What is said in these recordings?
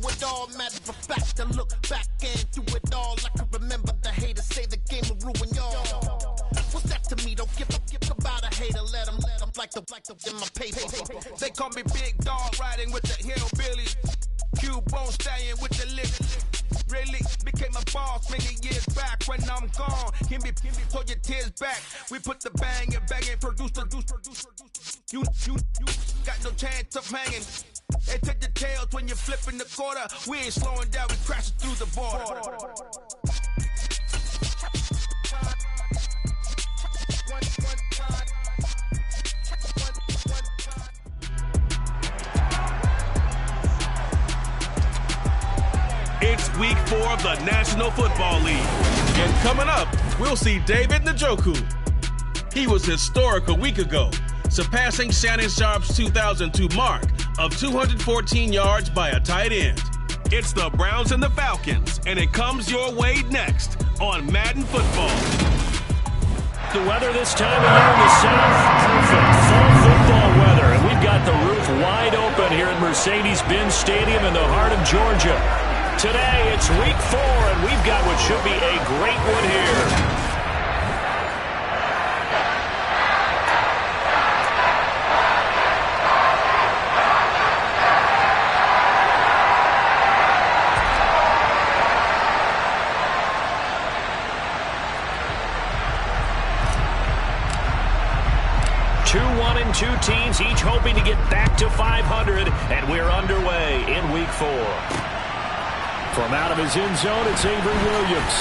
it all. Matter of fact, I look back and through it all. I can remember the haters say the game will ruin y'all. What's that to me? Don't give about a hater. Let them like the in my paper. They call me Big Dog, riding with the hillbillies. Q-Bone stallion with the lip. Really became a boss many years back. When I'm gone, give me pull your tears back. We put the bang and produce. You got no chance of hanging. They take the tails when you're flipping the quarter. We ain't slowing down, we crashing through the border. It's week 4 of the National Football League. And coming up, we'll see David Njoku. He was historic a week ago, surpassing Shannon Sharp's 2002 mark of 214 yards by a tight end. It's the Browns and the Falcons, and it comes your way next on Madden Football. The weather this time of year in the South, perfect. Fall football weather, and we've got the roof wide open here at Mercedes-Benz Stadium in the heart of Georgia. Today, it's week 4, and we've got what should be a great one here. Two teams each hoping to get back to 500, and we're underway in week 4. From out of his end zone, it's Avery Williams.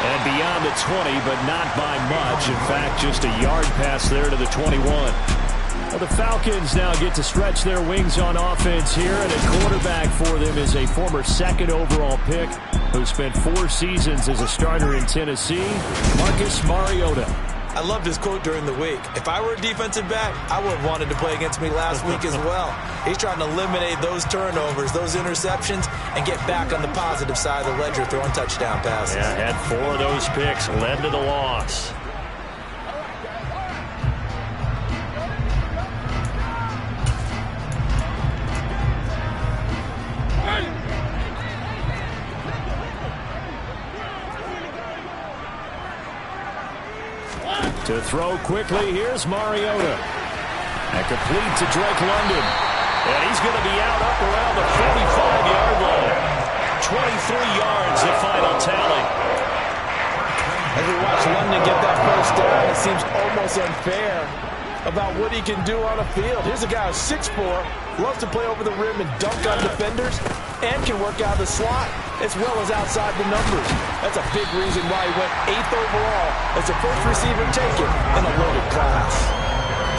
And beyond the 20, but not by much. In fact, just a yard pass there to the 21. Well, the Falcons now get to stretch their wings on offense here, and a quarterback for them is a former 2nd overall pick who spent 4 seasons as a starter in Tennessee, Marcus Mariota. I loved his quote during the week. If I were a defensive back, I would have wanted to play against me last week as well. He's trying to eliminate those turnovers, those interceptions, and get back on the positive side of the ledger throwing touchdown passes. Yeah, had 4 of those picks, led to the loss. To throw quickly, here's Mariota. And complete to Drake London. And he's going to be out up around the 45-yard line. 23 yards, the final tally. As we watch London get that first down, it seems almost unfair about what he can do on a field. Here's a guy who's 6'4", loves to play over the rim and dunk on defenders, and can work out of the slot as well as outside the numbers. That's a big reason why he went 8th overall as the first receiver taken in a loaded class.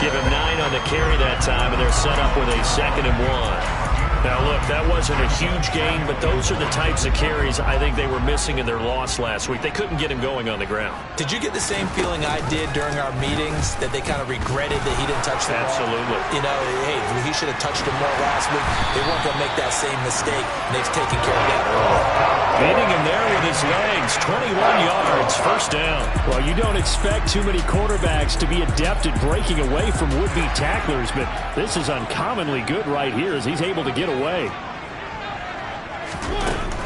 Give him 9 on the carry that time, and they're set up with a 2nd and 1. Now, look, that wasn't a huge gain, but those are the types of carries I think they were missing in their loss last week. They couldn't get him going on the ground. Did you get the same feeling I did during our meetings, that they kind of regretted that he didn't touch the ball? Absolutely. You know, hey, he should have touched him more last week. They weren't going to make that same mistake, and they've taken care of that early. Hitting him there with his legs, 21 yards, first down. Well, you don't expect too many quarterbacks to be adept at breaking away from would-be tacklers, but this is uncommonly good right here as he's able to get away.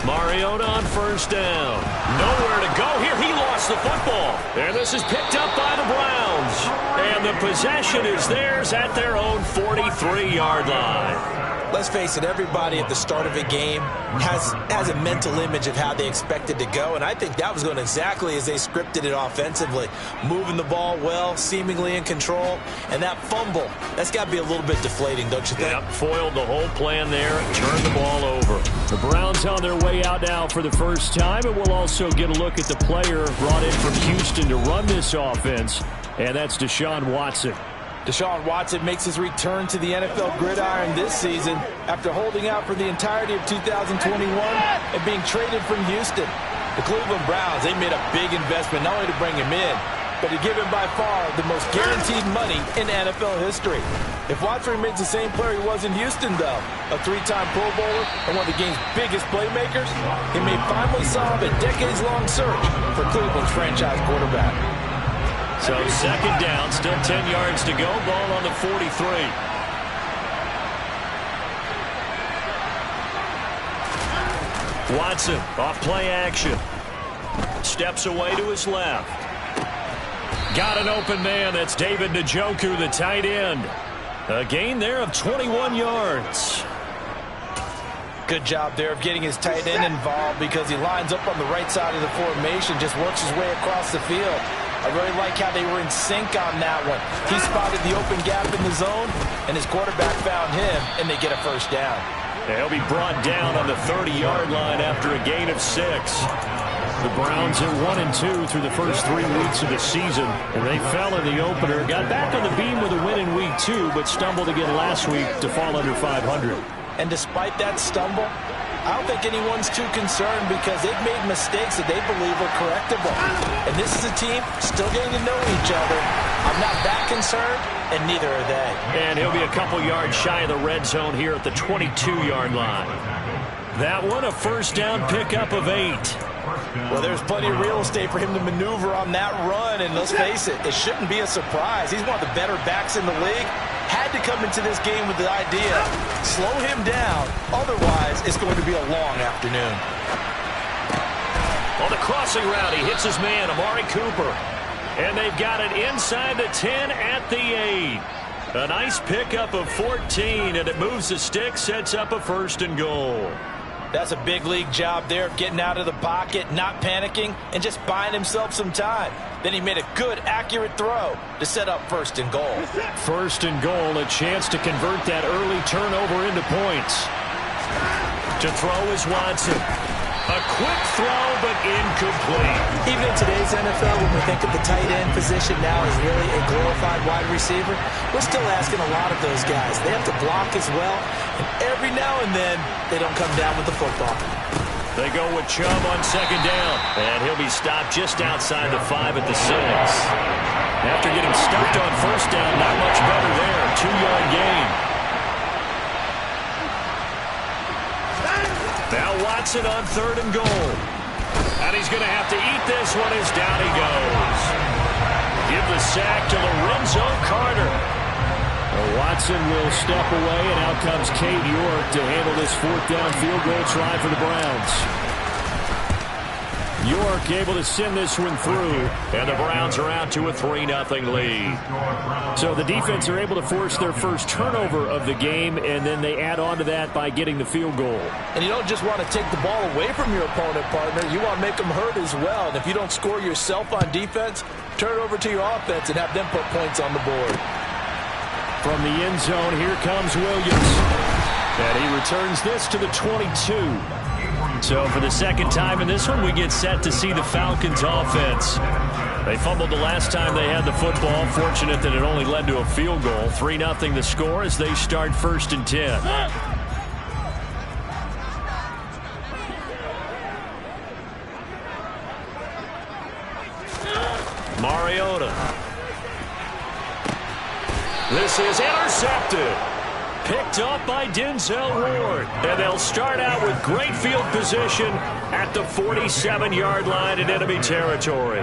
Mariota on first down. Nowhere to go here. He lost the football. And this is picked up by the Browns. And the possession is theirs at their own 43-yard line. Let's face it, everybody at the start of a game has a mental image of how they expect it to go, and I think that was going exactly as they scripted it offensively. Moving the ball well, seemingly in control, and that fumble, that's got to be a little bit deflating, don't you think? Yep, foiled the whole plan there and turned the ball over. The Browns on their way out now for the first time, and we'll also get a look at the player brought in from Houston to run this offense, and that's Deshaun Watson. Deshaun Watson makes his return to the NFL gridiron this season after holding out for the entirety of 2021 and being traded from Houston. The Cleveland Browns, they made a big investment not only to bring him in, but to give him by far the most guaranteed money in NFL history. If Watson remains the same player he was in Houston, though, a 3-time Pro Bowler and one of the game's biggest playmakers, he may finally solve a decades-long search for Cleveland's franchise quarterback. So second down, still 10 yards to go, ball on the 43. Watson off play action. Steps away to his left. Got an open man. That's David Njoku, the tight end. A gain there of 21 yards. Good job there of getting his tight end involved because he lines up on the right side of the formation, just works his way across the field. I really like how they were in sync on that one. He spotted the open gap in the zone, and his quarterback found him, and they get a first down. He'll be brought down on the 30-yard line after a gain of 6. The Browns are 1-2 through the first 3 weeks of the season, and they fell in the opener. Got back on the beam with a win in week 2, but stumbled again last week to fall under 500. And despite that stumble, I don't think anyone's too concerned because they've made mistakes that they believe are correctable. And this is a team still getting to know each other. I'm not that concerned, and neither are they. And he'll be a couple yards shy of the red zone here at the 22-yard line. That one, a first down pickup of 8. Well, there's plenty of real estate for him to maneuver on that run, and let's face it, it shouldn't be a surprise. He's one of the better backs in the league. Had to come into this game with the idea, slow him down, otherwise it's going to be a long afternoon. On the crossing route, he hits his man, Amari Cooper. And they've got it inside the 10 at the 8. A nice pickup of 14, and it moves the stick, sets up a 1st and goal. That's a big league job there of getting out of the pocket, not panicking, and just buying himself some time. Then he made a good, accurate throw to set up 1st and goal. 1st and goal, a chance to convert that early turnover into points. To throw is Watson. A quick throw, but incomplete. Even in today's NFL, when we think of the tight end position now as really a glorified wide receiver, we're still asking a lot of those guys. They have to block as well, and every now and then, they don't come down with the football. They go with Chubb on 2nd down, and he'll be stopped just outside the 5 at the 6. After getting stuffed on 1st down, not much better there. 2-yard gain. Now Watson on 3rd and goal. And he's going to have to eat this one as down he goes. Give the sack to Lorenzo Carter. Well, Watson will step away, and out comes Cade York to handle this 4th down field goal try for the Browns. York able to send this one through, and the Browns are out to a 3-0 lead. So the defense are able to force their first turnover of the game, and then they add on to that by getting the field goal. And you don't just want to take the ball away from your opponent, partner. You want to make them hurt as well. And if you don't score yourself on defense, turn it over to your offense and have them put points on the board. From the end zone, here comes Williams. And he returns this to the 22. So for the 2nd time in this one, we get set to see the Falcons offense. They fumbled the last time they had the football. Fortunate that it only led to a field goal. 3-0 the score as they start 1st and 10. Mariota. This is intercepted. Picked up by Denzel Ward. And they'll start out with great field position at the 47-yard line in enemy territory.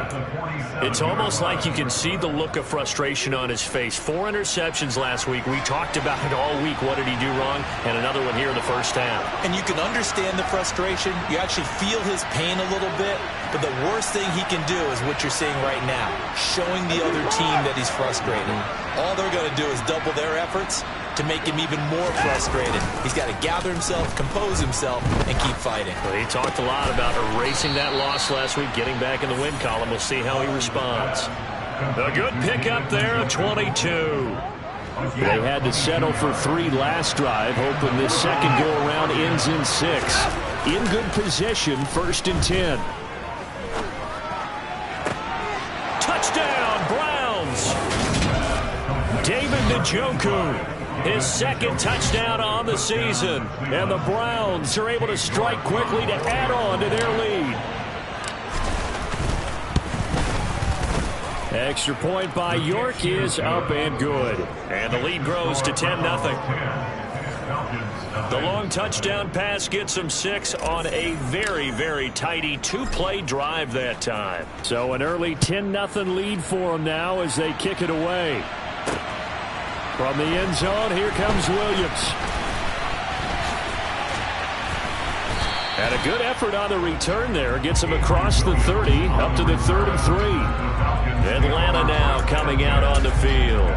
It's almost like you can see the look of frustration on his face. 4 interceptions last week. We talked about it all week. What did he do wrong? And another one here in the 1st half. And you can understand the frustration. You actually feel his pain a little bit. But the worst thing he can do is what you're seeing right now, showing the other team that he's frustrated. All they're going to do is double their efforts to make him even more frustrated. He's got to gather himself, compose himself, and keep fighting. Well, he talked a lot about erasing that loss last week, getting back in the win column. We'll see how he responds. A good pickup there of 22. They had to settle for 3 last drive, hoping this second go-around ends in 6. In good position, 1st and 10. Touchdown, Browns! David Njoku. His 2nd touchdown on the season. And the Browns are able to strike quickly to add on to their lead. Extra point by York is up and good. And the lead grows to 10-0. The long touchdown pass gets them 6 on a very, very tidy 2-play drive that time. So an early 10-0 lead for them now as they kick it away. From the end zone, here comes Williams. And a good effort on the return there. Gets him across the 30, up to the 33. Atlanta now coming out on the field.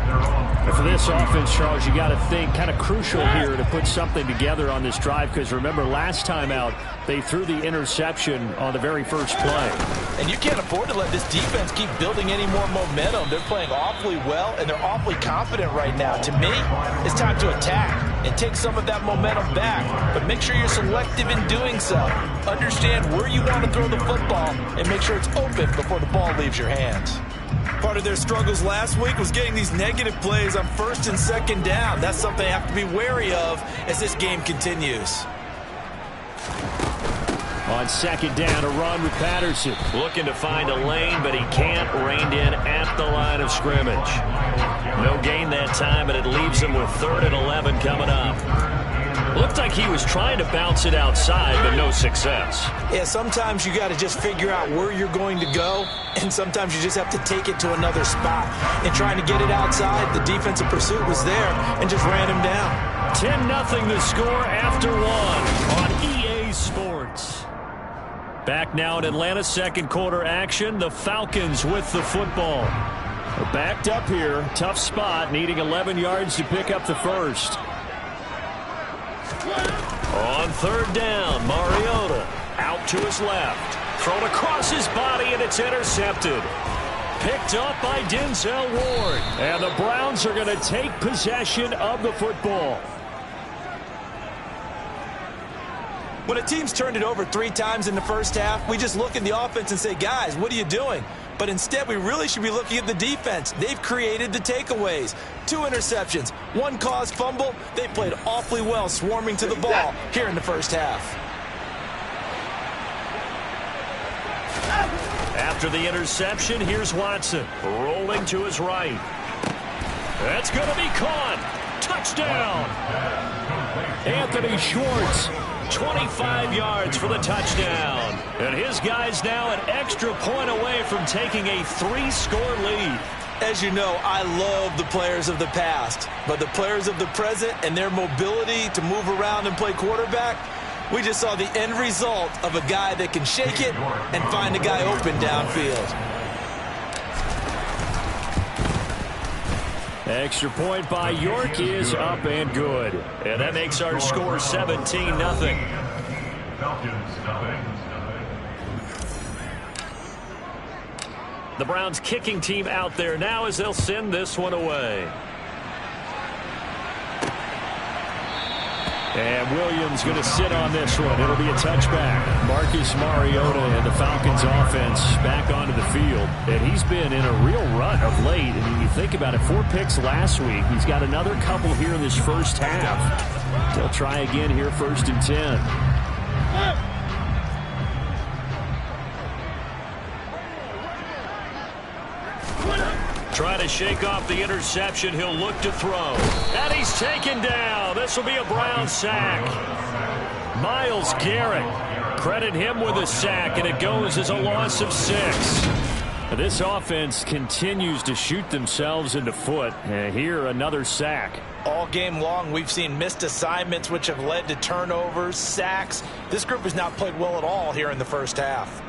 And for this offense, Charles, you got to think kind of crucial here to put something together on this drive, because remember last time out they threw the interception on the very first play. And you can't afford to let this defense keep building any more momentum. They're playing awfully well, and they're awfully confident right now. To me, it's time to attack and take some of that momentum back. But make sure you're selective in doing so. Understand where you want to throw the football and make sure it's open before the ball leaves your hands. Part of their struggles last week was getting these negative plays on first and second down. That's something they have to be wary of as this game continues. On second down, a run with Patterson. Looking to find a lane, but he can't. Reined in at the line of scrimmage. No gain that time, and it leaves him with 3rd and 11 coming up. Looked like he was trying to bounce it outside, but no success. Yeah, sometimes you got to just figure out where you're going to go, and sometimes you just have to take it to another spot. And trying to get it outside, the defensive pursuit was there and just ran him down. 10-0 the score after 1 on EA Sports. Back now in Atlanta, second quarter action. The Falcons with the football. They're backed up here. Tough spot, needing 11 yards to pick up the first. On 3rd down, Mariota out to his left. Thrown across his body, and it's intercepted. Picked up by Denzel Ward. And the Browns are going to take possession of the football. When a team's turned it over 3 times in the first half, we just look at the offense and say, guys, what are you doing? But instead, we really should be looking at the defense. They've created the takeaways. 2 interceptions, 1 caused fumble. They played awfully well swarming to the ball here in the first half. After the interception, here's Watson rolling to his right. That's going to be caught. Touchdown. Anthony Schwartz. 25 yards for the touchdown. And his guys now an extra point away from taking a 3-score lead. As you know, I love the players of the past, but the players of the present and their mobility to move around and play quarterback, we just saw the end result of a guy that can shake it and find a guy open downfield. Extra point by York is up and good. And that makes our score 17-0. The Browns kicking team out there now as they'll send this one away. And Williams going to sit on this one. It'll be a touchback. Marcus Mariota and the Falcons offense back onto the field. And he's been in a real rut of late. I mean, you think about it, 4 picks last week. He's got another couple here in this first half. They'll try again here, 1st and 10. Trying to shake off the interception. He'll look to throw. And he's taken down. This will be a Brown sack. Myles Garrett. Credit him with a sack, and it goes as a loss of 6. This offense continues to shoot themselves in the foot. And here, another sack. All game long, we've seen missed assignments, which have led to turnovers, sacks. This group has not played well at all here in the first half.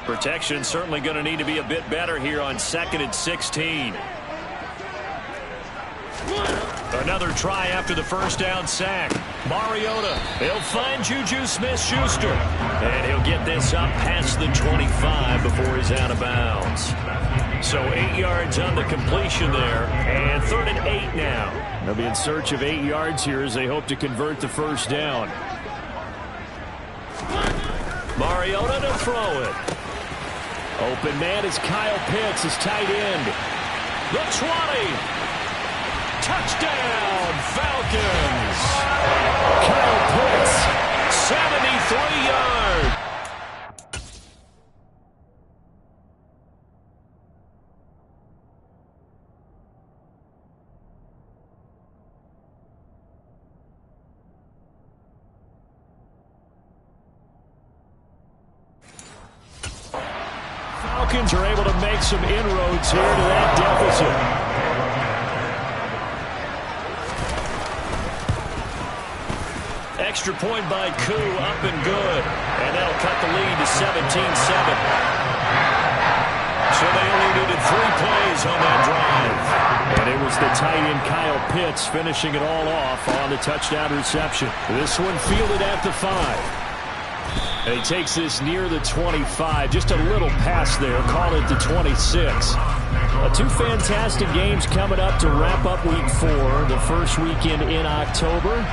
Protection certainly going to need to be a bit better here on 2nd and 16. Another try after the first down sack. Mariota, he'll find Juju Smith-Schuster. And he'll get this up past the 25 before he's out of bounds. So 8 yards on the completion there. And 3rd and 8 now. They'll be in search of 8 yards here as they hope to convert the first down. Mariota to throw it. Open man is Kyle Pitts, his tight end. The 20. Touchdown, Falcons. Kyle Pitts, 73 yards. Falcons are able to make some inroads here to that deficit. Extra point by Koo, up and good. And that'll cut the lead to 17-7. So they only needed 3 plays on that drive. And it was the tight end Kyle Pitts finishing it all off on the touchdown reception. This one fielded at the 5. And he takes this near the 25. Just a little pass there. Call it the 26. 2 fantastic games coming up to wrap up Week 4. The first weekend in October.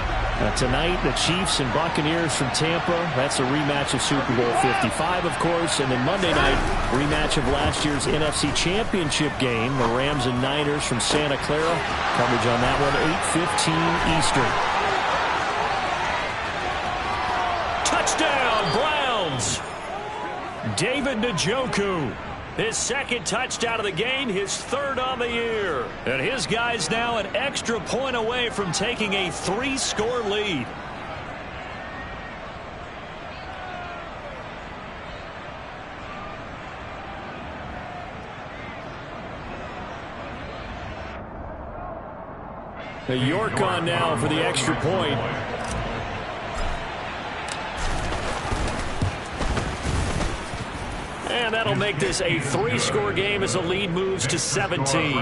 Tonight, the Chiefs and Buccaneers from Tampa. That's a rematch of Super Bowl 55, of course. And then Monday night, rematch of last year's NFC Championship game. The Rams and Niners from Santa Clara. Coverage on that one, 8:15 Eastern. Touchdown, Browns! David Njoku. His second touchdown of the game, his 3rd on the year. And his guys now an extra point away from taking a 3-score lead. York on now for the extra point. And that'll make this a 3-score game as the lead moves to 17.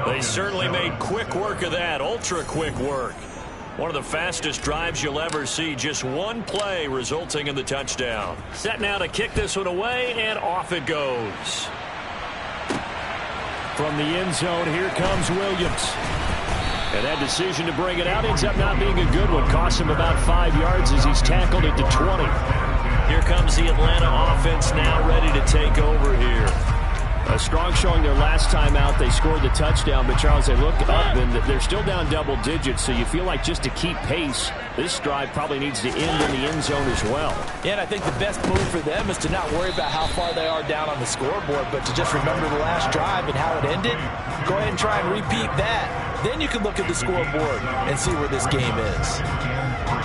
They certainly made quick work of that, ultra-quick work. One of the fastest drives you'll ever see, just 1 play resulting in the touchdown. Set now to kick this one away, and off it goes. From the end zone, here comes Williams. And that decision to bring it out ends up not being a good one. Costs him about 5 yards as he's tackled at the 20. Here comes the Atlanta offense now ready to take over here. A strong showing their last time out. They scored the touchdown, but Charles, they look up and they're still down double digits, so you feel like just to keep pace, this drive probably needs to end in the end zone as well. Yeah, and I think the best move for them is to not worry about how far they are down on the scoreboard, but to just remember the last drive and how it ended. Go ahead and try and repeat that. Then you can look at the scoreboard and see where this game is.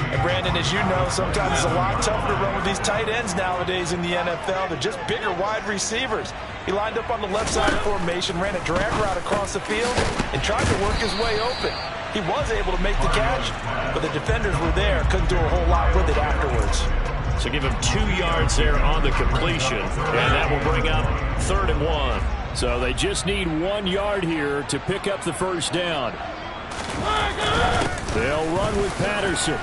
And Brandon, as you know, sometimes it's a lot tougher to run with these tight ends nowadays in the NFL. They're just bigger wide receivers. He lined up on the left side of formation, ran a drag route across the field, and tried to work his way open. He was able to make the catch, but the defenders were there, couldn't do a whole lot with it afterwards. So give him 2 yards there on the completion, and that will bring up 3rd and 1. So they just need 1 yard here to pick up the first down. They'll run with Patterson.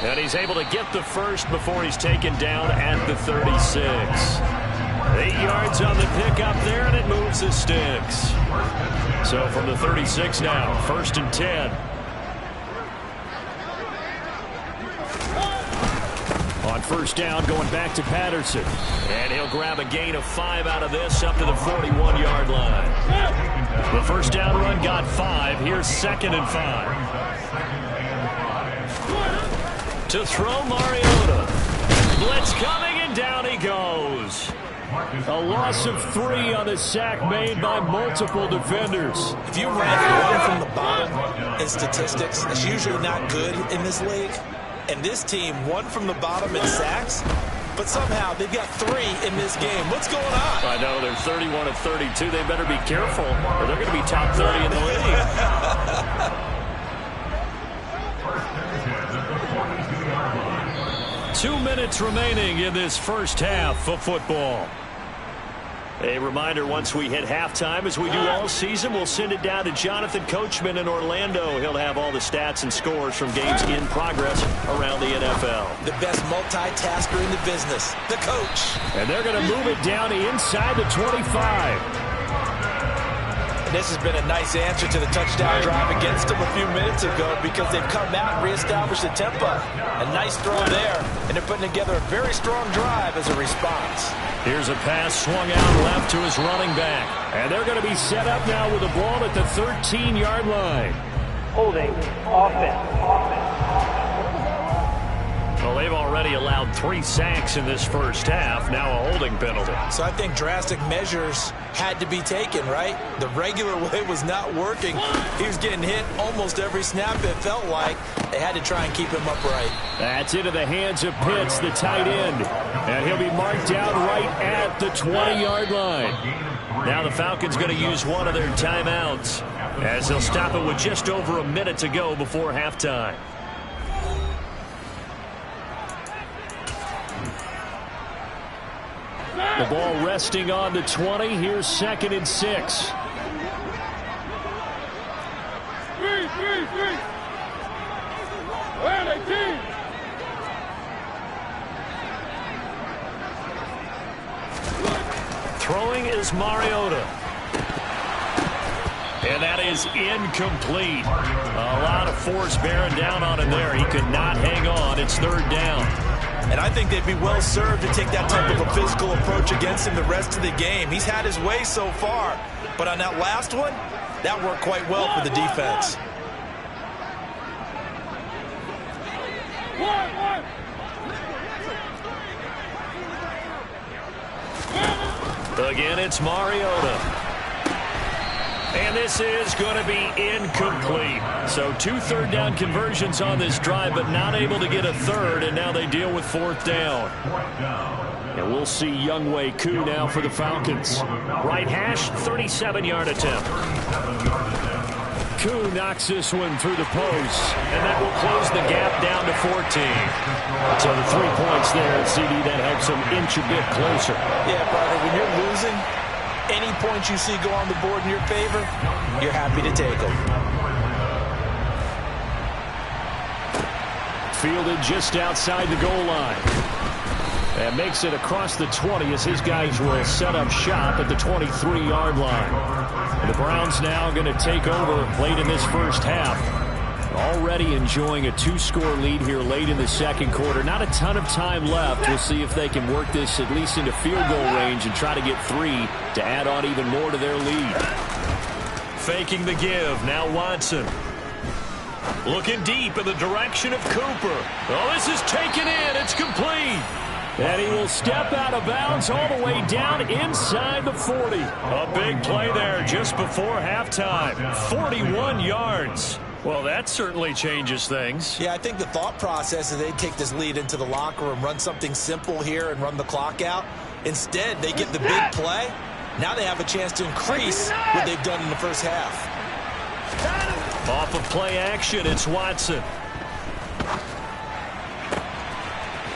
And he's able to get the first before he's taken down at the 36. 8 yards on the pickup there, and it moves the sticks. So from the 36 now, 1st and 10. On first down, going back to Patterson. And he'll grab a gain of 5 out of this up to the 41-yard line. The first down run got 5. Here's 2nd and 5. To throw Mariota. Blitz coming, and down he goes. A loss of 3 on the sack made by multiple defenders. If you rank 1 from the bottom in statistics, it's usually not good in this league. And this team, 1 from the bottom in sacks, but somehow they've got 3 in this game. What's going on? I know, they're 31 of 32. They better be careful, or they're going to be top 30 in the league. 2 minutes remaining in this first half of football. A reminder, once we hit halftime, as we do all season, we'll send it down to Jonathan Coachman in Orlando. He'll have all the stats and scores from games in progress around the NFL. The best multitasker in the business, the coach. And they're going to move it down inside the 25. This has been a nice answer to the touchdown drive against them a few minutes ago because they've come out and reestablished the tempo. A nice throw there, and they're putting together a very strong drive as a response. Here's a pass swung out left to his running back. And they're going to be set up now with the ball at the 13-yard line. Holding offense. Well, they've already allowed 3 sacks in this first half, now a holding penalty. So I think drastic measures had to be taken, right? The regular way was not working. He was getting hit almost every snap, it felt like. They had to try and keep him upright. That's into the hands of Pitts, the tight end. And he'll be marked down right at the 20-yard line. Now the Falcons going to use one of their timeouts as they'll stop it with just over a minute to go before halftime. The ball resting on the 20. Here's 2nd and 6. Throwing is Mariota. And that is incomplete. A lot of force bearing down on him there. He could not hang on. It's 3rd down. And I think they'd be well served to take that type of a physical approach against him the rest of the game. He's had his way so far. But on that last one, that worked quite well for the defense. Again, it's Mariota. And this is going to be incomplete. So 2 3rd down conversions on this drive, but not able to get a 3rd, and now they deal with 4th down. And we'll see Younghoe Koo now for the Falcons. Right hash, 37-yard attempt. Koo knocks this one through the post, and that will close the gap down to 14. So the 3 points there, CD, that helps them inch a bit closer. Yeah, brother, when you're losing, any points you see go on the board in your favor, you're happy to take them. Fielded just outside the goal line. And makes it across the 20 as his guys will set up shop at the 23-yard line. And the Browns now going to take over late in this first half. Already enjoying a 2-score lead here late in the second quarter. Not a ton of time left. We'll see if they can work this at least into field goal range and try to get 3 to add on even more to their lead. Faking the give. Now Watson. Looking deep in the direction of Cooper. Oh, this is taken in. It's complete. And he will step out of bounds all the way down inside the 40. A big play there just before halftime. 41 yards. Well, that certainly changes things. Yeah, I think the thought process is they take this lead into the locker room, run something simple here and run the clock out. Instead, they get the big play. Now they have a chance to increase what they've done in the first half. Off of play action, it's Watson.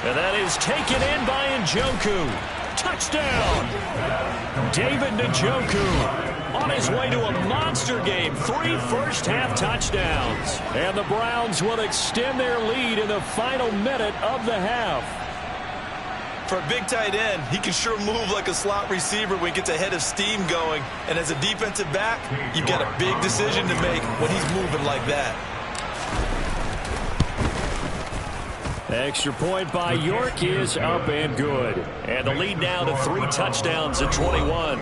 And that is taken in by Njoku. Touchdown! David Njoku on his way to a monster game. 3 first-half touchdowns. And the Browns will extend their lead in the final minute of the half. For a big tight end, he can sure move like a slot receiver when he gets a head of steam going. And as a defensive back, you've got a big decision to make when he's moving like that. Extra point by York is up and good. And the lead now to 3 touchdowns at 21.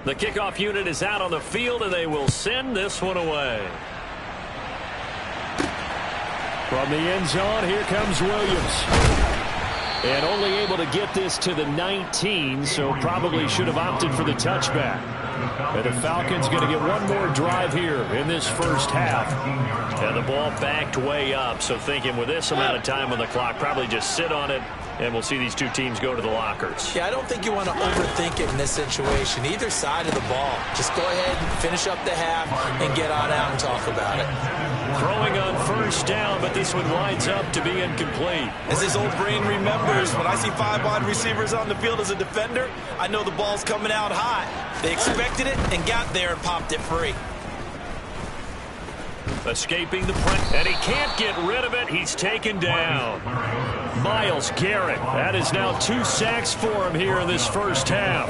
The kickoff unit is out on the field, and they will send this one away. From the end zone, here comes Williams. And only able to get this to the 19, so probably should have opted for the touchback. And the Falcons going to get one more drive here in this first half. And the ball backed way up, so thinking with this amount of time on the clock, probably just sit on it, and we'll see these two teams go to the lockers. Yeah, I don't think you want to overthink it in this situation. Either side of the ball. Just go ahead and finish up the half and get on out and talk about it. Throwing on first down, but this one winds up to be incomplete. As his old brain remembers, when I see 5 wide receivers on the field as a defender, I know the ball's coming out high. They expected it and got there and popped it free. Escaping the pressure, and he can't get rid of it. He's taken down. Myles Garrett. That is now 2 sacks for him here in this first half.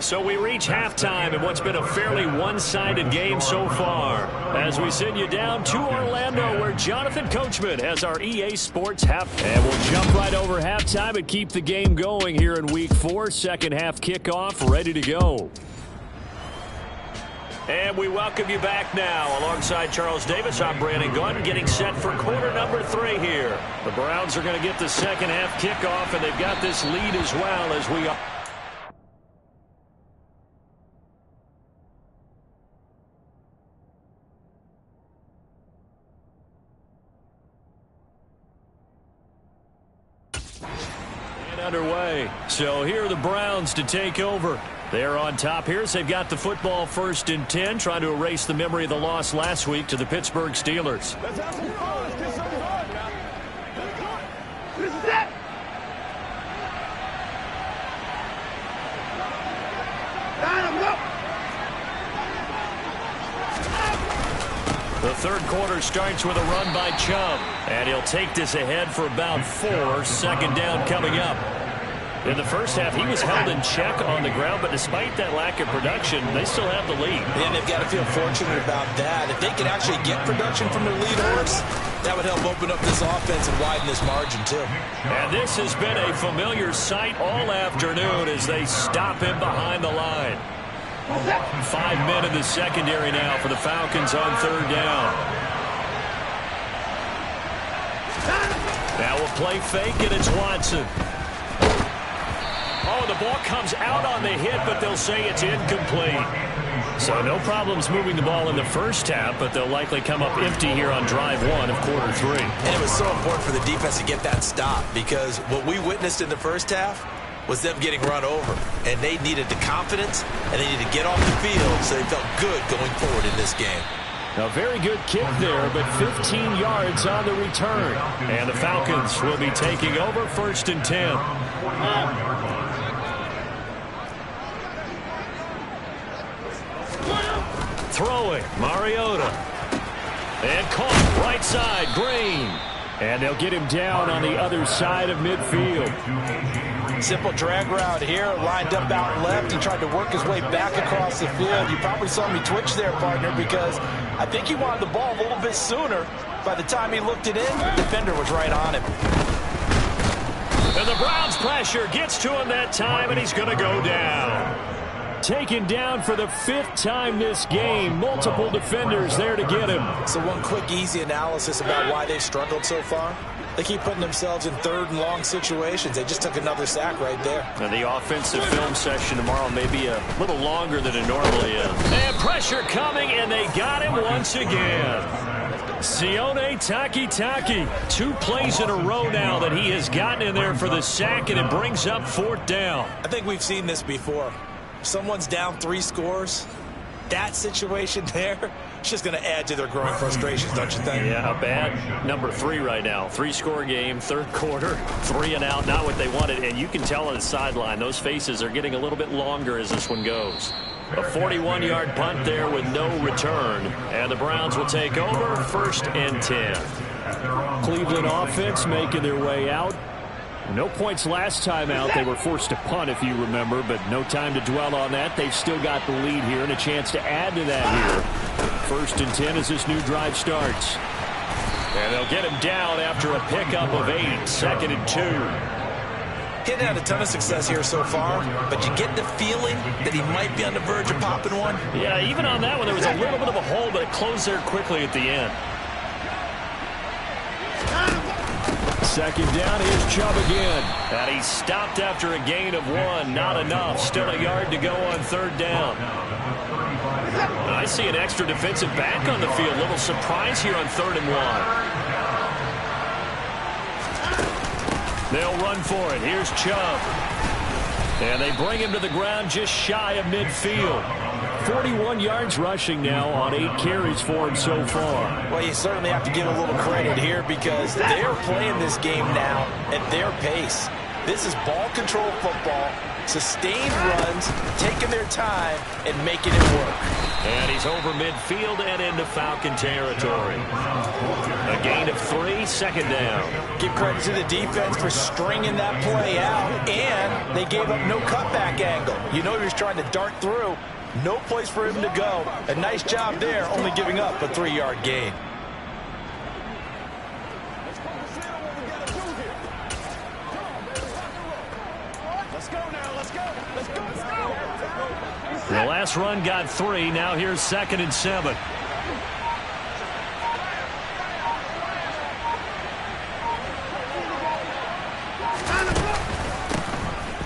So we reach halftime in what's been a fairly one-sided game so far. As we send you down to Orlando, where Jonathan Coachman has our EA Sports half. And we'll jump right over halftime and keep the game going here in Week 4. Second half kickoff, ready to go. And we welcome you back now. Alongside Charles Davis, I'm Brandon Gunn, getting set for quarter number 3 here. The Browns are going to get the second half kickoff, and they've got this lead as well as we are. Underway. So here are the Browns to take over. They're on top here as they've got the football 1st and 10, trying to erase the memory of the loss last week to the Pittsburgh Steelers. Let's have some fun. Let's get some fun now. This is it. The third quarter starts with a run by Chubb, and he'll take this ahead for about 4. Second down coming up. In the first half, he was held in check on the ground, but despite that lack of production, they still have the lead. And they've got to feel fortunate about that. If they can actually get production from their lead horse, that would help open up this offense and widen this margin, too. And this has been a familiar sight all afternoon as they stop him behind the line. 5 men in the secondary now for the Falcons on third down. Now we'll play fake, and it's Watson. Oh, the ball comes out on the hit, but they'll say it's incomplete. So no problems moving the ball in the first half, but they'll likely come up empty here on drive 1 of quarter 3. And it was so important for the defense to get that stop, because what we witnessed in the first half was them getting run over. And they needed the confidence, and they needed to get off the field so they felt good going forward in this game. A very good kick there, but 15 yards on the return. And the Falcons will be taking over 1st and 10. Throwing, Mariota. And caught right side, Green. And they'll get him down on the other side of midfield. Simple drag route here, lined up out left. He tried to work his way back across the field. You probably saw me twitch there, partner, because I think he wanted the ball a little bit sooner. By the time he looked it in, the defender was right on him. And the Browns pressure gets to him that time, and he's going to go down. Taken down for the 5th time this game. Multiple defenders there to get him. So one quick, easy analysis about why they've struggled so far. They keep putting themselves in 3rd and long situations. They just took another sack right there. And the offensive film session tomorrow may be a little longer than it normally is. And pressure coming, and they got him once again. Sione Takitaki. 2 plays in a row now that he has gotten in there for the sack, and it brings up 4th down. I think we've seen this before. Someone's down 3 scores. That situation there, it's just going to add to their growing frustrations, don't you think? Yeah, a bad number 3 right now. 3-score game, 3rd quarter, 3 and out, not what they wanted. And you can tell on the sideline, those faces are getting a little bit longer as this one goes. A 41-yard punt there with no return. And the Browns will take over 1st and 10. Cleveland offense making their way out. No points last time out. They were forced to punt, if you remember, but no time to dwell on that. They've still got the lead here and a chance to add to that here. 1st and 10 as this new drive starts. And they'll get him down after a pickup of 8. 2nd and 2. Hitting had a ton of success here so far, but you get the feeling that he might be on the verge of popping one. Yeah, even on that one, there was a little bit of a hole, but it closed there quickly at the end. 2nd down, here's Chubb again. And he stopped after a gain of 1. Not enough. Still a yard to go on 3rd down. And I see an extra defensive back on the field. Little surprise here on 3rd and 1. They'll run for it. Here's Chubb. And they bring him to the ground just shy of midfield. 41 yards rushing now on 8 carries for him so far. Well, you certainly have to give a little credit here because they're playing this game now at their pace. This is ball control football. Sustained runs, taking their time, and making it work. And he's over midfield and into Falcon territory. A gain of 3, second down. Give credit to the defense for stringing that play out, and they gave up no cutback angle. You know he was trying to dart through. No place for him to go. A nice job there, only giving up a 3-yard gain. The last run got 3. Now here's 2nd and 7.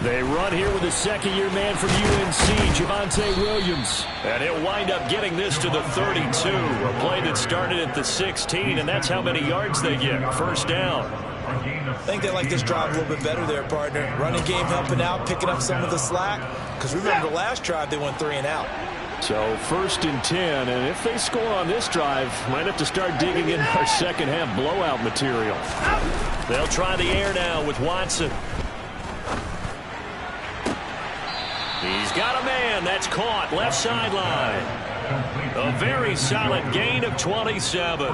They run here with a second-year man from UNC, Javonte Williams. And he'll wind up getting this to the 32. A play that started at the 16, and that's how many yards they get. First down. I think they like this drive a little bit better there, partner. Running game helping out, picking up some of the slack. Because remember, the last drive they went 3 and out. So 1st and 10, and if they score on this drive, might have to start digging in our second half blowout material. They'll try the air now with Watson. He's got a man. That's caught. Left sideline. A very solid gain of 27.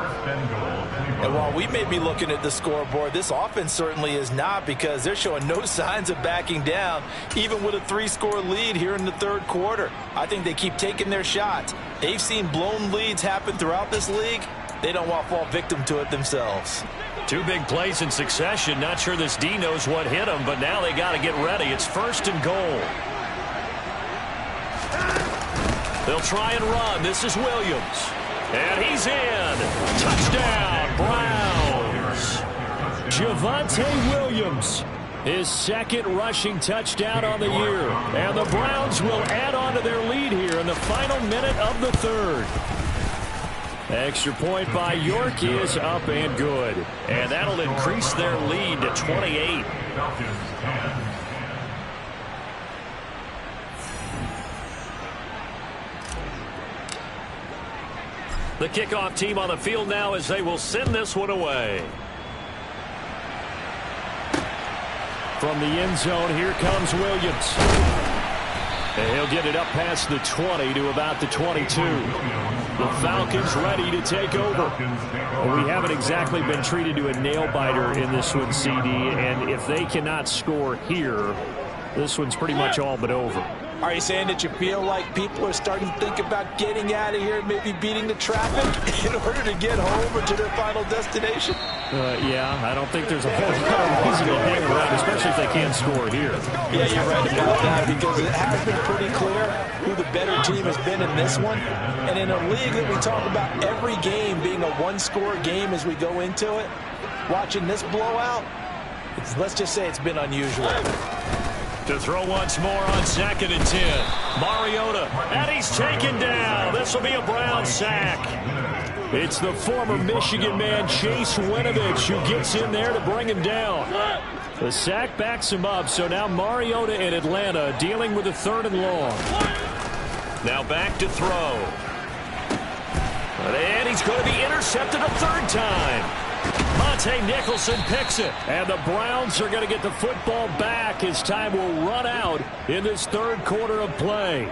And while we may be looking at the scoreboard, this offense certainly is not, because they're showing no signs of backing down, even with a 3-score lead here in the 3rd quarter. I think they keep taking their shots. They've seen blown leads happen throughout this league. They don't want to fall victim to it themselves. 2 big plays in succession. Not sure this D knows what hit them, but now they got to get ready. It's 1st and goal. They'll try and run. This is Williams. And he's in. Touchdown, Browns. Javonte Williams, his 2nd rushing touchdown on the year. And the Browns will add on to their lead here in the final minute of the 3rd. Extra point by York is up and good. And that'll increase their lead to 28. The kickoff team on the field now as they will send this one away. From the end zone, here comes Williams. And he'll get it up past the 20 to about the 22. The Falcons ready to take over. We haven't exactly been treated to a nail-biter in this one, CD, and if they cannot score here, this one's pretty much all but over. Are you saying that you feel like people are starting to think about getting out of here and maybe beating the traffic in order to get home or to their final destination? Yeah, I don't think there's a whole lot of reason to hang around, especially if they can't score here. Yeah, you're right about that, because it has been pretty clear who the better team has been in this one. And in a league that we talk about every game being a 1-score game as we go into it, watching this blowout, let's just say it's been unusual. To throw once more on 2nd and 10. Mariota, and he's taken down. This will be a Brown sack. It's the former Michigan man, Chase Winovich, who gets in there to bring him down. The sack backs him up, so now Mariota in Atlanta dealing with a 3rd and long. Now back to throw. And he's going to be intercepted a 3rd time. Monte Nicholson picks it, and the Browns are going to get the football back as time will run out in this 3rd quarter of play.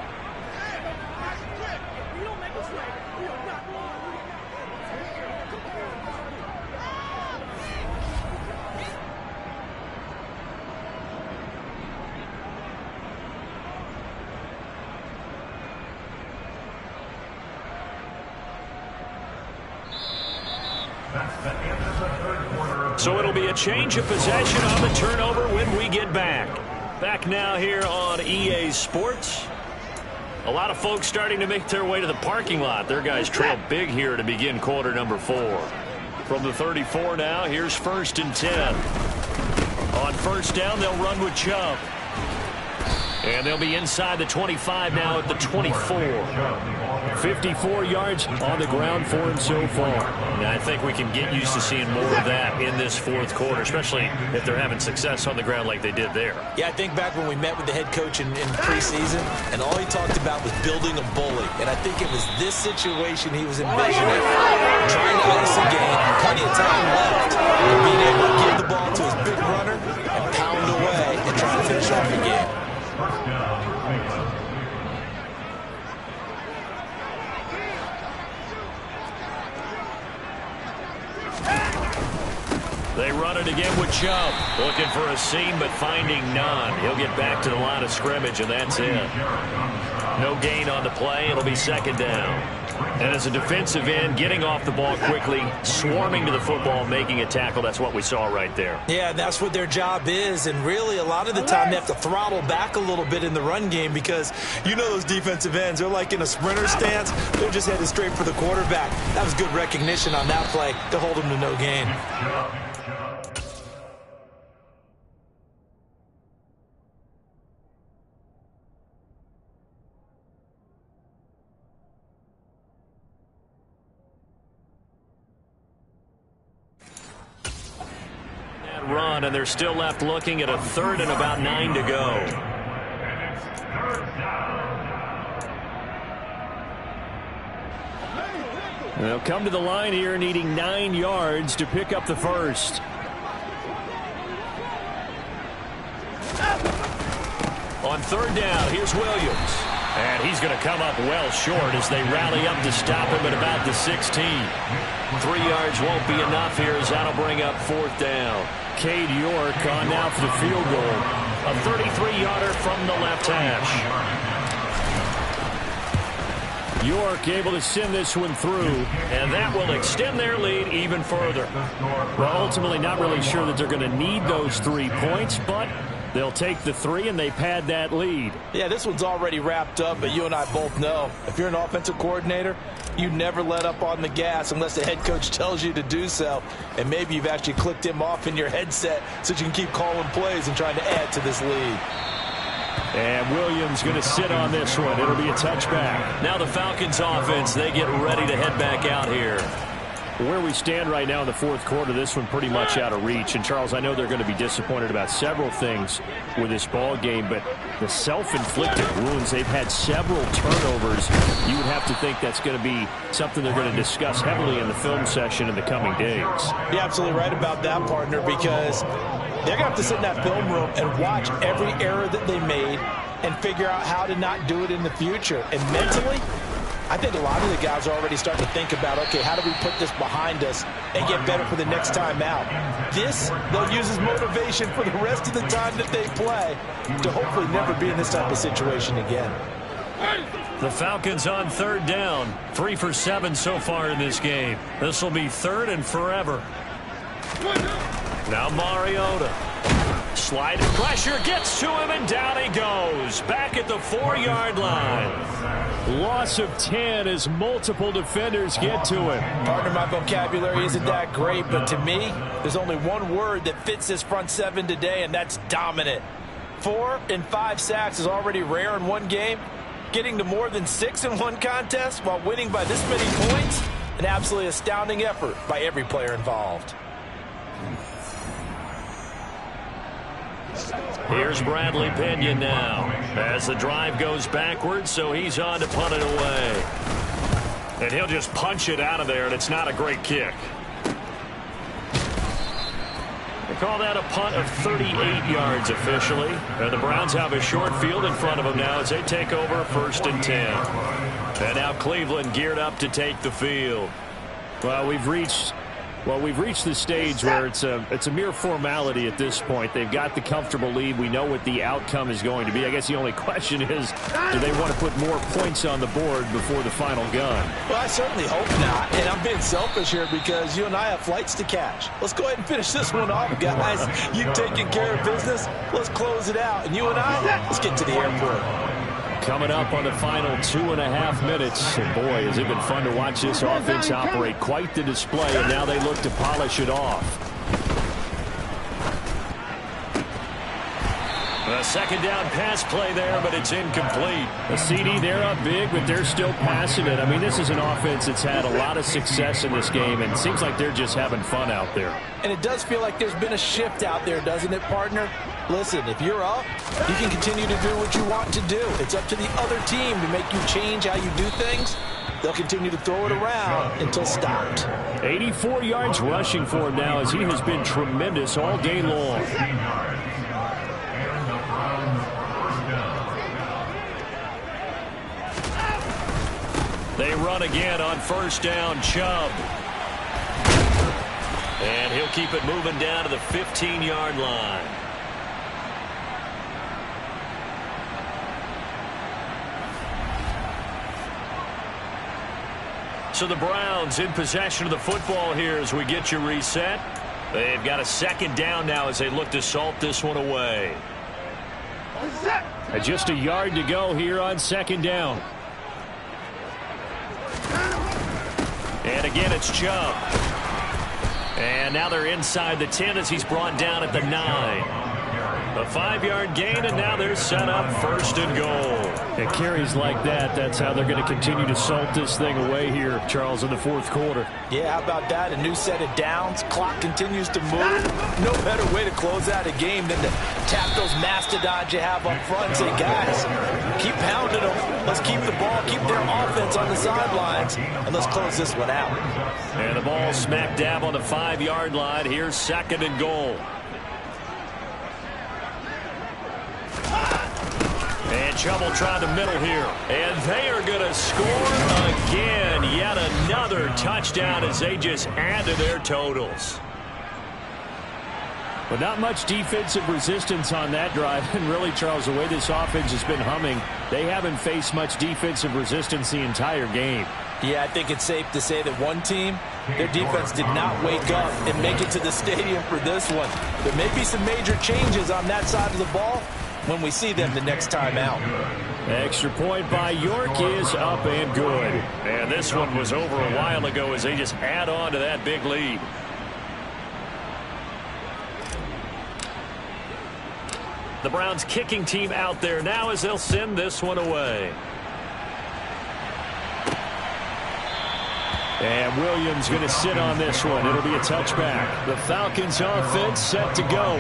So it'll be a change of possession on the turnover when we get back. Back now here on EA Sports. A lot of folks starting to make their way to the parking lot. Their guys trail big here to begin quarter number 4. From the 34 now, here's 1st and 10. On 1st down, they'll run with Chubb. And they'll be inside the 25 now at the 24. 54 yards on the ground for him so far. And I think we can get used to seeing more of that in this 4th quarter, especially if they're having success on the ground like they did there. Yeah, I think back when we met with the head coach in preseason, and all he talked about was building a bully. And I think it was this situation he was envisioning. Trying to ice the game, plenty of time left, and being able to give the ball to his big runner and pound away and try to finish off the game. They run it again with Chubb. Looking for a seam, but finding none. He'll get back to the line of scrimmage, and that's it. No gain on the play. It'll be second down. And as a defensive end, getting off the ball quickly, swarming to the football, making a tackle, that's what we saw right there. Yeah, that's what their job is. And really, a lot of the time, they have to throttle back a little bit in the run game because you know those defensive ends, they're like in a sprinter stance. They're just headed straight for the quarterback. That was good recognition on that play to hold them to no gain. Run, and they're still left looking at a third and about 9 to go. They'll come to the line here needing 9 yards to pick up the first. On third down, here's Williams. And he's going to come up well short as they rally up to stop him at about the 16. 3 yards won't be enough here as that'll bring up fourth down. Cade York on now for the field goal. A 33-yarder from the left hash. York able to send this one through, and that will extend their lead even further. Well, ultimately not really sure that they're going to need those 3 points, but they'll take the 3 and they pad that lead. Yeah, this one's already wrapped up, but you and I both know if you're an offensive coordinator, you never let up on the gas unless the head coach tells you to do so. And maybe you've actually clicked him off in your headset so you can keep calling plays and trying to add to this lead. And Williams going to sit on this one. It'll be a touchback. Now the Falcons offense, they get ready to head back out here. Where we stand right now in the fourth quarter, this one pretty much out of reach. And, Charles, I know they're going to be disappointed about several things with this ball game, but the self-inflicted wounds, they've had several turnovers. You would have to think that's going to be something they're going to discuss heavily in the film session in the coming days. You're absolutely right about that, partner, because they're going to have to sit in that film room and watch every error that they made and figure out how to not do it in the future. And mentally, I think a lot of the guys are already starting to think about, okay, how do we put this behind us and get better for the next time out? This, they'll use as motivation for the rest of the time that they play to hopefully never be in this type of situation again. The Falcons on third down. 3 for 7 so far in this game. This will be third and forever. Now Mariota. Sliding pressure gets to him, and down he goes. Back at the 4-yard line. Loss of 10 as multiple defenders get to him. Partner, my vocabulary isn't that great, but to me, there's only one word that fits this front seven today, and that's dominant. 4 and 5 sacks is already rare in one game. Getting to more than 6 in one contest while winning by this many points, an absolutely astounding effort by every player involved. Here's Bradley Pinion now as the drive goes backwards, so he's on to punt it away. And he'll just punch it out of there, and it's not a great kick. They call that a punt of 38 yards officially. And the Browns have a short field in front of them now as they take over 1st and 10. And now Cleveland geared up to take the field. Well, we've reached the stage where it's a mere formality at this point. They've got the comfortable lead. We know what the outcome is going to be. I guess the only question is, do they want to put more points on the board before the final gun? Well, I certainly hope not. And I'm being selfish here because you and I have flights to catch. Let's go ahead and finish this one off, guys. You've taken care of business. Let's close it out. And you and I, let's get to the airport. Coming up on the final 2.5 minutes. And boy, has it been fun to watch this offense operate. Quite the display, and now they look to polish it off. A second down pass play there, but it's incomplete. A CD, they're up big, but they're still passing it. I mean, this is an offense that's had a lot of success in this game, and it seems like they're just having fun out there. And it does feel like there's been a shift out there, doesn't it, partner? Listen, if you're up, you can continue to do what you want to do. It's up to the other team to make you change how you do things. They'll continue to throw it around until stopped. 84 yards rushing for him now as he has been tremendous all day long. They run again on 1st down. Chubb. And he'll keep it moving down to the 15-yard line. So the Browns in possession of the football here as we get you reset. They've got a second down now as they look to salt this one away. And just a yard to go here on second down. And again, it's Chubb. And now they're inside the 10 as he's brought down at the 9. A 5-yard gain, and now they're set up first and goal. It carries like that. That's how they're going to continue to salt this thing away here, Charles, in the fourth quarter. Yeah, how about that? A new set of downs. Clock continues to move. No better way to close out a game than to tap those mastodons you have up front and say, guys, keep pounding them. Let's keep the ball, keep their offense on the sidelines, and let's close this one out. And the ball smack dab on the 5-yard line. Here's second and goal. And Chubb will try the middle here. And they are going to score again. Yet another touchdown as they just add to their totals. But not much defensive resistance on that drive. And really, Charles, the way this offense has been humming, they haven't faced much defensive resistance the entire game. Yeah, I think it's safe to say that one team, their defense did not wake up and make it to the stadium for this one. There may be some major changes on that side of the ball when we see them the next time out. Extra point by York is up and good. And this one was over a while ago as they just add on to that big lead. The Browns kicking team out there now as they'll send this one away. And Williams going to sit on this one. It'll be a touchback. The Falcons offense set to go.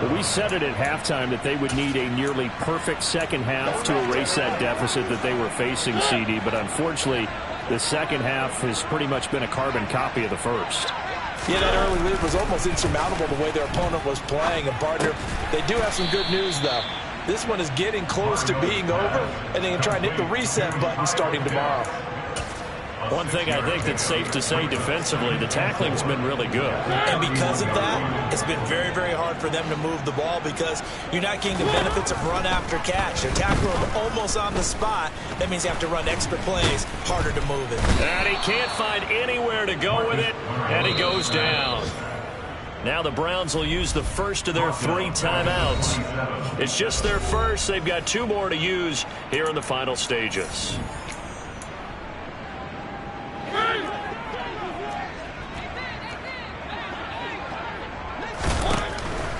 Well, we said it at halftime that they would need a nearly perfect second half to erase that deficit that they were facing, CD. But unfortunately, the second half has pretty much been a carbon copy of the first. Yeah, that early lead was almost insurmountable the way their opponent was playing. And, partner, they do have some good news, though. This one is getting close to being over, and they can try and hit the reset button starting tomorrow. One thing I think that's safe to say defensively, the tackling's been really good. And because of that, it's been very, very hard for them to move the ball because you're not getting the benefits of run after catch. They're tackling them almost on the spot. That means you have to run extra plays, harder to move it. And he can't find anywhere to go with it, and he goes down. Now the Browns will use the first of their 3 timeouts. It's just their first. They've got 2 more to use here in the final stages.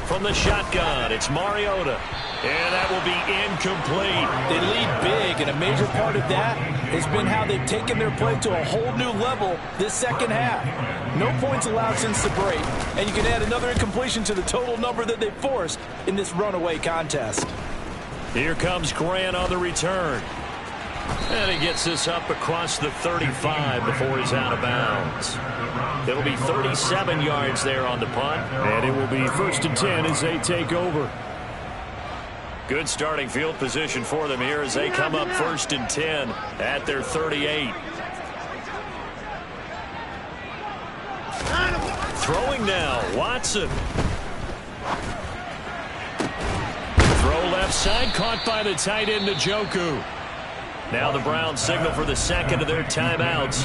From the shotgun, it's Mariota. And that will be incomplete. They lead big, and a major part of that has been how they've taken their play to a whole new level this second half. No points allowed since the break, and you can add another incompletion to the total number that they forced in this runaway contest. Here comes Grant on the return. And he gets this up across the 35 before he's out of bounds. It'll be 37 yards there on the punt. And it will be 1st and 10 as they take over. Good starting field position for them here as they come up 1st and 10 at their 38. Throwing now, Watson. Throw left side, caught by the tight end, Njoku. Now the Browns signal for the second of their timeouts.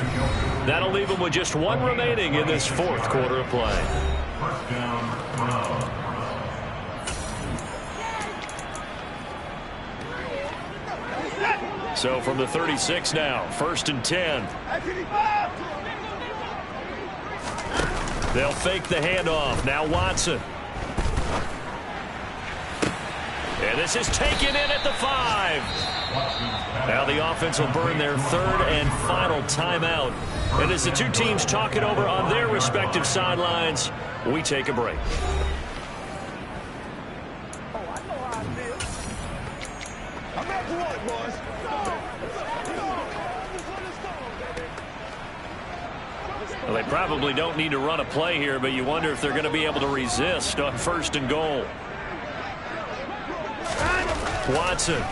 That'll leave them with just 1 remaining in this 4th quarter of play. So from the 36 now, 1st and 10. They'll fake the handoff. Now Watson. And this is taken in at the 5. Now the offense will burn their 3rd and final timeout. And as the 2 teams talk it over on their respective sidelines, we take a break. Well, they probably don't need to run a play here, but you wonder if they're going to be able to resist on 1st and goal. Watson.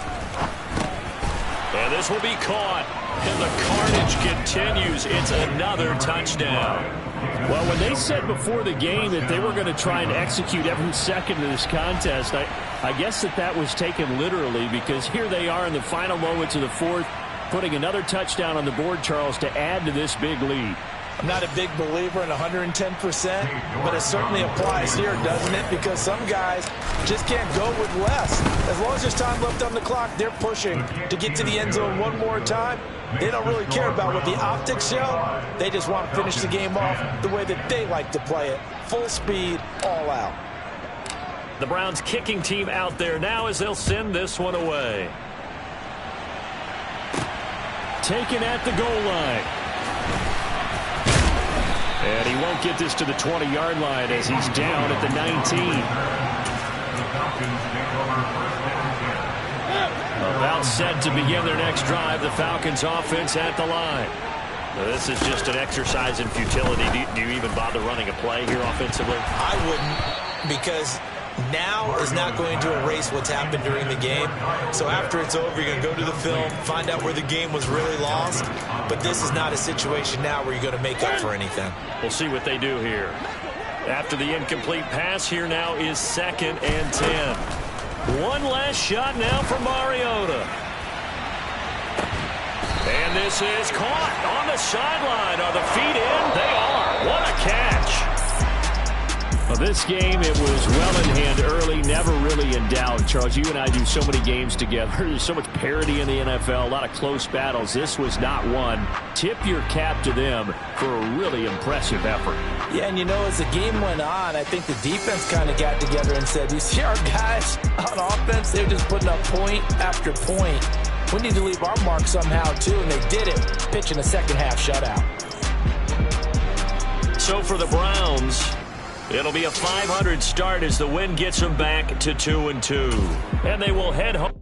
And this will be caught. And the carnage continues. It's another touchdown. Well, when they said before the game that they were going to try and execute every second of this contest, I guess that was taken literally, because here they are in the final moments of the fourth, putting another touchdown on the board, Charles, to add to this big lead. I'm not a big believer in 110%, but it certainly applies here, doesn't it? Because some guys just can't go with less. As long as there's time left on the clock, they're pushing to get to the end zone one more time. They don't really care about what the optics show. They just want to finish the game off the way that they like to play it. Full speed, all out. The Browns kicking team out there now as they'll send this one away. Taken at the goal line. And he won't get this to the 20-yard line as he's down at the 19. About set to begin their next drive. The Falcons offense at the line. This is just an exercise in futility. Do you even bother running a play here offensively? I wouldn't, because now is not going to erase what's happened during the game. So after it's over, you're going to go to the film, find out where the game was really lost. But this is not a situation now where you're going to make up for anything. We'll see what they do here. After the incomplete pass, here now is 2nd and 10. One last shot now for Mariota. And this is caught on the sideline. Are the feet in? They are. What a catch. Well, this game, it was well in hand early, never really in doubt. Charles, you and I do so many games together. There's so much parity in the NFL, a lot of close battles. This was not one. Tip your cap to them for a really impressive effort. Yeah, and you know, as the game went on, I think the defense kind of got together and said, you see our guys on offense, they're just putting up point after point. We need to leave our mark somehow, too, and they did it, pitching a second-half shutout. So for the Browns, it'll be a 500 start as the win gets them back to 2-2. And they will head home.